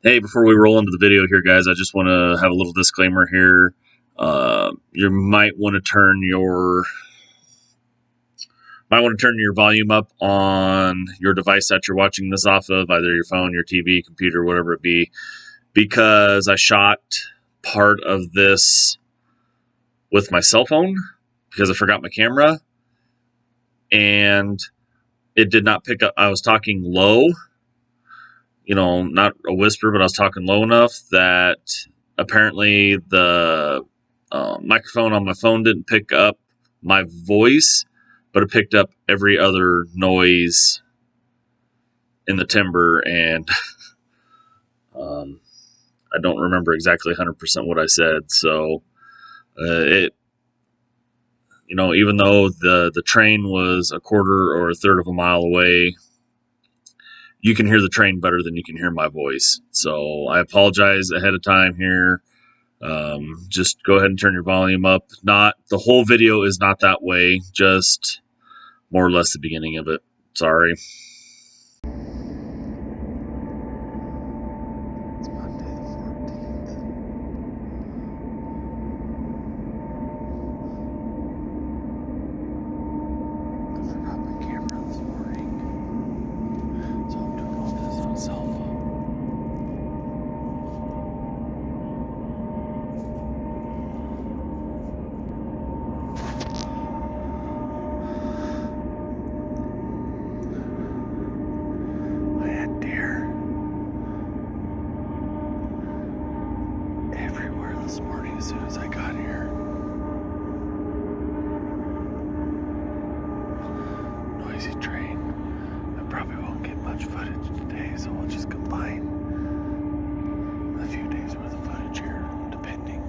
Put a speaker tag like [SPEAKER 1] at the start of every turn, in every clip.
[SPEAKER 1] Hey, before we roll into the video here, guys, I just want to have a little disclaimer here. You might want to turn your volume up on your device that you're watching this off of, either your phone, your TV, computer, whatever it be, because I shot part of this with my cell phone because I forgot my camera, and it did not pick up. I was talking low, not a whisper, but I was talking low enough that apparently the microphone on my phone didn't pick up my voice, but it picked up every other noise in the timber, and I don't remember exactly 100% what I said. So even though the train was a quarter or a third of a mile away, you can hear the train better than you can hear my voice. So I apologize ahead of time here. Just go ahead and turn your volume up. Not the whole video is not that way, just more or less the beginning of it. Sorry.
[SPEAKER 2] It's Monday the 14th. I forgot my camera this morning, so I'm doing all this on a cell phone. I had deer everywhere this morning as soon as I got here. Noisy train. I probably won't get much footage today, so I'll just combine a few days worth of footage here, depending.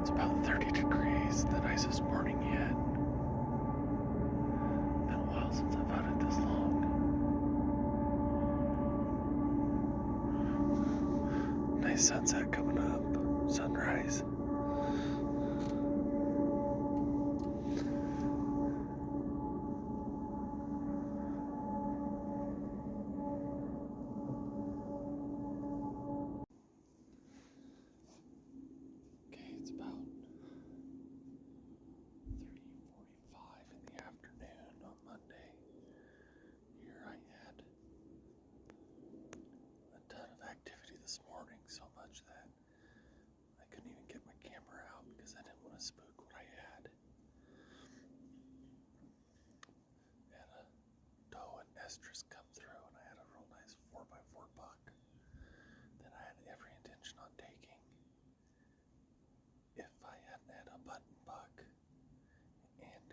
[SPEAKER 2] It's about 30 degrees, the nicest morning yet. Been a while since I've had it this long. Nice sunset coming up, sunrise. Okay, it's about 3:45 in the afternoon on Monday. Here I had a ton of activity this morning, so much that I couldn't even get my camera out because I didn't want to spook what I had. Had a doe and estrus come through, and I had a real nice 4x4 buck that I had every intention on taking if I hadn't had a button buck and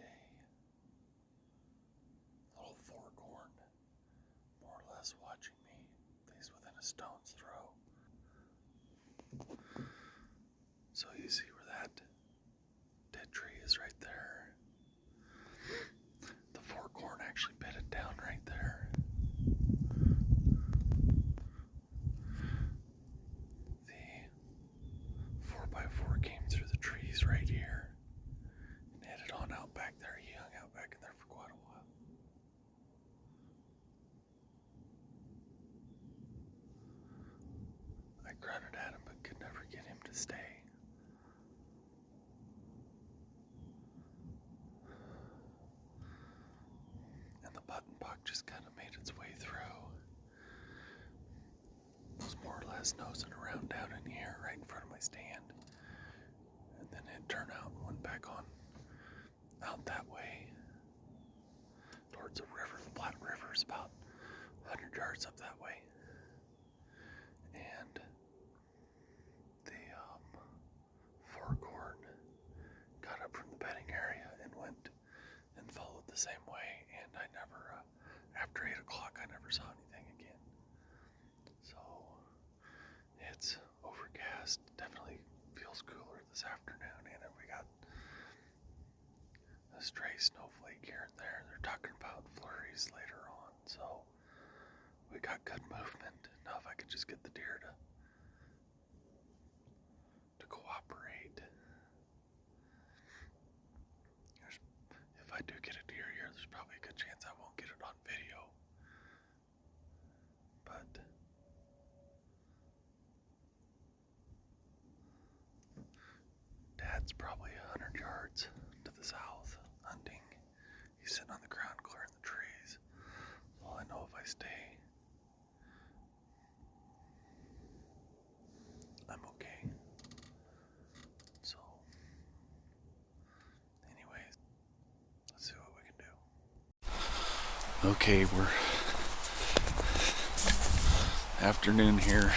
[SPEAKER 2] a little four-corn more or less watching me, at least within a stone's throw. So you see where that dead tree is right there. The four-corn actually bit it down right there. The 4x4 came through the trees right here and headed on out back there. He hung out back in there for quite a while. I grunted at him but could never get him to stay. And the button buck just kind of made its way through. Was more or less nosing around down in here right in front of my stand. And then it turned out and went back on out that way towards the river. The Platte River is about 100 yards up that way. And the four-corn got up from the bedding area and went and followed the same way. And I never, after 8 o'clock, I never saw anything again. So it's overcast. Definitely feels cooler this afternoon, and then we got a stray snowflake here and there. They're talking about flurries later on, so we got good movement. Now if I could just get the deer to cooperate. If I do get a deer here, there's probably a good chance I won't get it on video. But That's probably 100 yards to the south, hunting. He's sitting on the ground clearing the trees. Well, I know if I stay, I'm okay. So, anyways, let's see what we can do. Okay, we're afternoon here.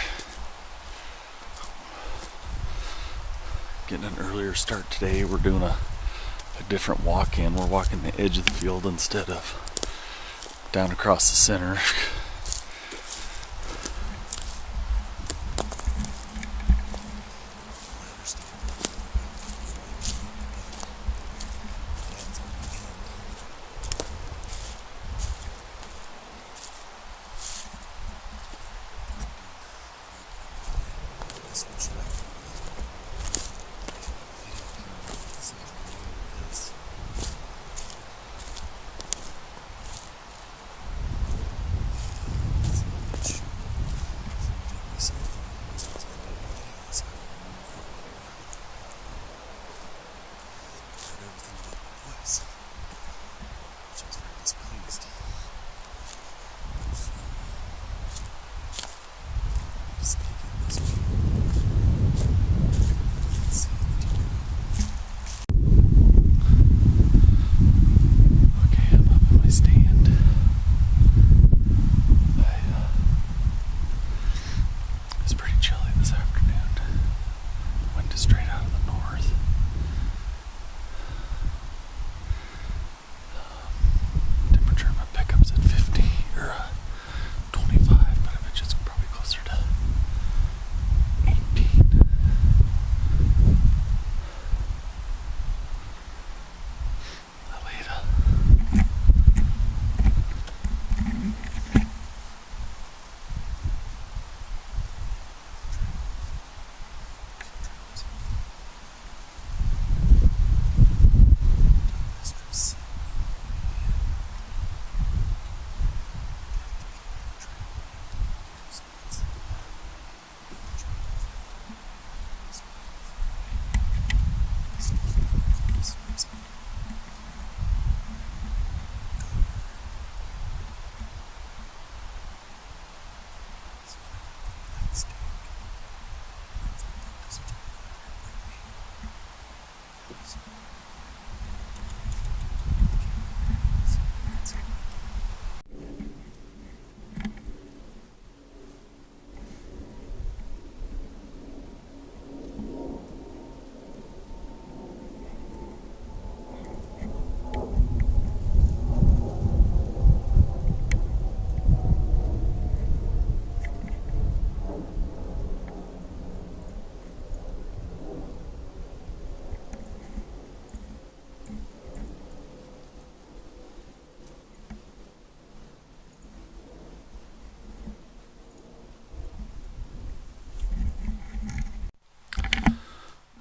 [SPEAKER 2] Getting an earlier start today. We're doing a different walk-in. We're walking the edge of the field instead of down across the center.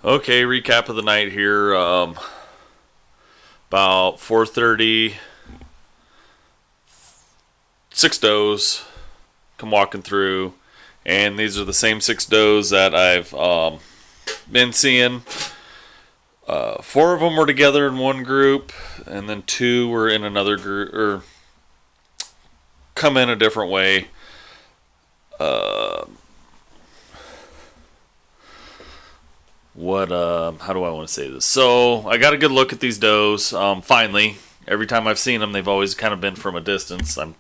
[SPEAKER 2] Okay, recap of the night here. About 4:30, 6 does come walking through, and these are the same 6 does that I've been seeing. 4 of them were together in one group, and then 2 were in another group, or come in a different way. How do I want to say this? So I got a good look at these does. Finally, every time I've seen them, they've always kind of been from a distance. I'm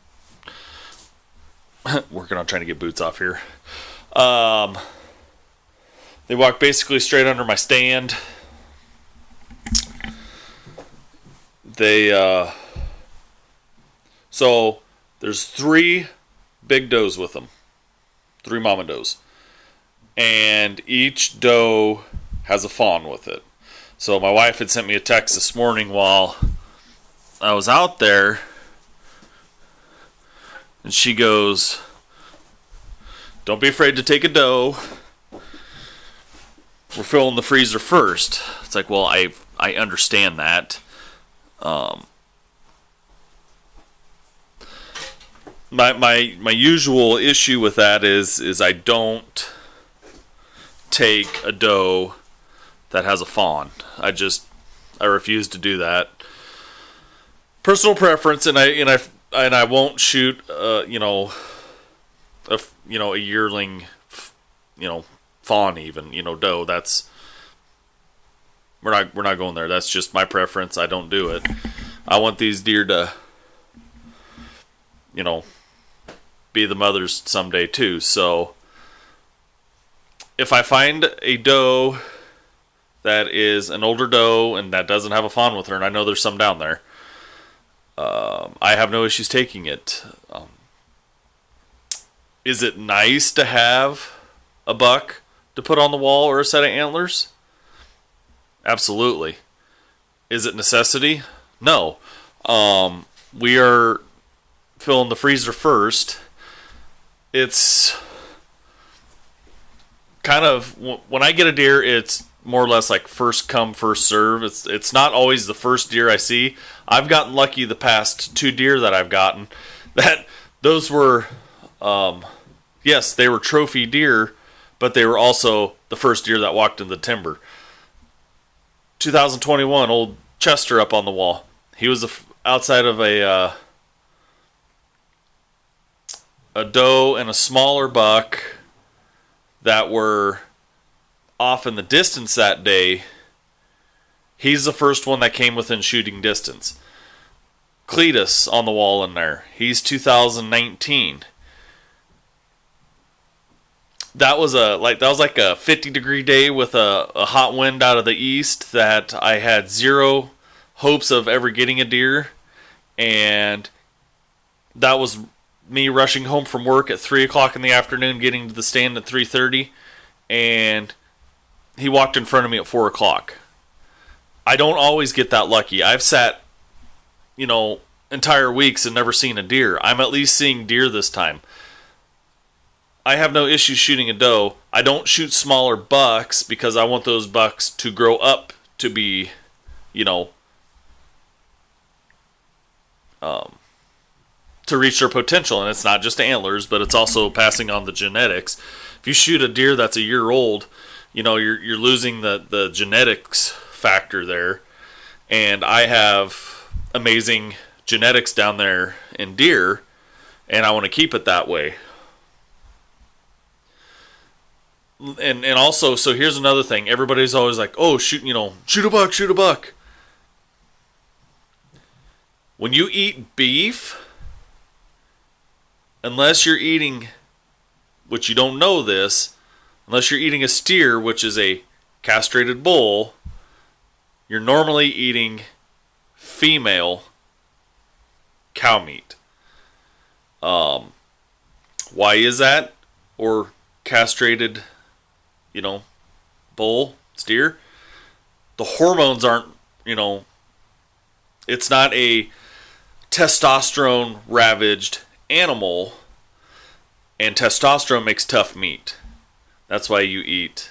[SPEAKER 2] working on trying to get boots off here. They walk basically straight under my stand. So there's 3 big does with them. 3 mama does. And each doe has a fawn with it. So my wife had sent me a text this morning while I was out there, and she goes, "Don't be afraid to take a doe. We're filling the freezer first." It's like, well, I understand that. My usual issue with that is I don't take a doe
[SPEAKER 3] that has a fawn. I refuse to do that. Personal preference, and I won't shoot a yearling, fawn, even, doe. That's we're not going there. That's just my preference. I don't do it. I want these deer to be the mothers someday too. So if I find a doe that is an older doe and that doesn't have a fawn with her, and I know there's some down there, I have no issues taking it. Is it nice to have a buck to put on the wall or a set of antlers? Absolutely. Is it necessity? No. We are filling the freezer first. It's kind of, when I get a deer, it's more or less like first come, first serve. It's not always the first deer I see. I've gotten lucky the past 2 deer that I've gotten, that those were, yes, they were trophy deer, but they were also the first deer that walked in the timber. 2021, old Chester up on the wall. He was outside of a doe and a smaller buck that were off in the distance that day. He's the first one that came within shooting distance. Cletus on the wall in there. He's 2019. That was like a 50-degree day with a hot wind out of the east that I had zero hopes of ever getting a deer, and that was me rushing home from work at 3 o'clock in the afternoon, getting to the stand at 3:30, and he walked in front of me at 4 o'clock. I don't always get that lucky. I've sat, entire weeks and never seen a deer. I'm at least seeing deer this time. I have no issue shooting a doe. I don't shoot smaller bucks because I want those bucks to grow up to be, to reach their potential. And it's not just antlers, but it's also passing on the genetics. If you shoot a deer that's a year old, you're losing the genetics factor there. And I have amazing genetics down there in deer, and I want to keep it that way. And also, so here's another thing. Everybody's always like, oh, shoot a buck. When you eat beef, unless you're eating, which you don't know this, unless you're eating a steer, which is a castrated bull, you're normally eating female cow meat. Why is that? Or castrated, bull, steer? The hormones aren't, it's not a testosterone ravaged animal, and testosterone makes tough meat. That's why you eat,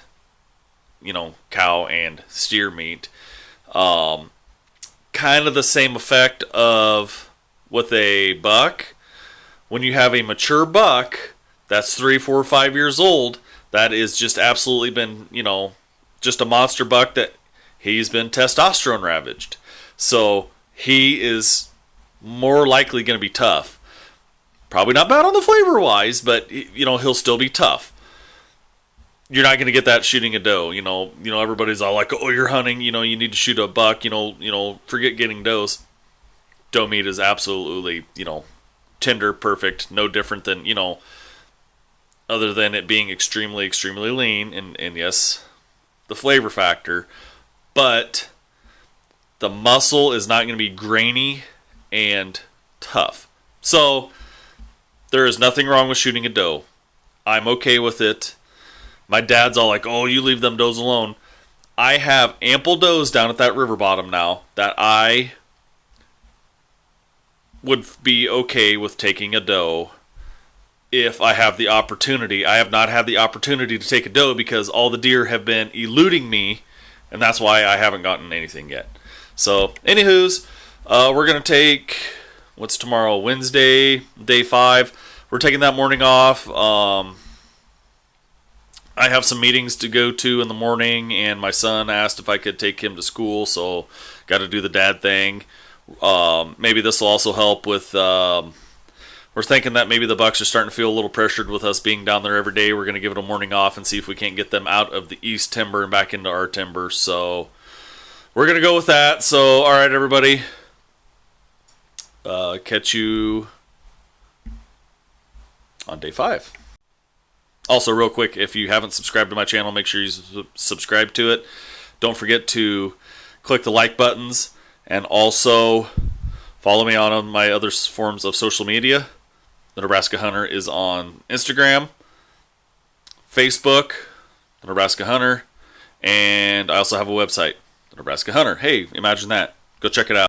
[SPEAKER 3] cow and steer meat. Kind of the same effect of with a buck. When you have a mature buck that's 3, 4, 5 years old, that is just absolutely been, just a monster buck that he's been testosterone ravaged. So he is more likely going to be tough. Probably not bad on the flavor wise, but he'll still be tough. You're not going to get that shooting a doe. Everybody's all like, oh, you're hunting, you need to shoot a buck, forget getting does. Doe meat is absolutely, tender, perfect, no different than, other than it being extremely, extremely lean, and yes, the flavor factor, but the muscle is not going to be grainy and tough. So there is nothing wrong with shooting a doe. I'm okay with it. My dad's all like, oh, you leave them does alone. I have ample does down at that river bottom now that I would be okay with taking a doe if I have the opportunity. I have not had the opportunity to take a doe because all the deer have been eluding me, and that's why I haven't gotten anything yet. So, anywho's, we're going to take, what's tomorrow? Wednesday, day 5. We're taking that morning off. I have some meetings to go to in the morning, and my son asked if I could take him to school, so got to do the dad thing. Maybe this will also help with. We're thinking that maybe the Bucks are starting to feel a little pressured with us being down there every day. We're going to give it a morning off and see if we can't get them out of the east timber and back into our timber. So we're going to go with that. So, all right, everybody. Catch you on day 5. Also, real quick, if you haven't subscribed to my channel, make sure you subscribe to it. Don't forget to click the like buttons, and also follow me on my other forms of social media. The Nebraska Hunter is on Instagram, Facebook, The Nebraska Hunter, and I also have a website, The Nebraska Hunter. Hey, imagine that. Go check it out.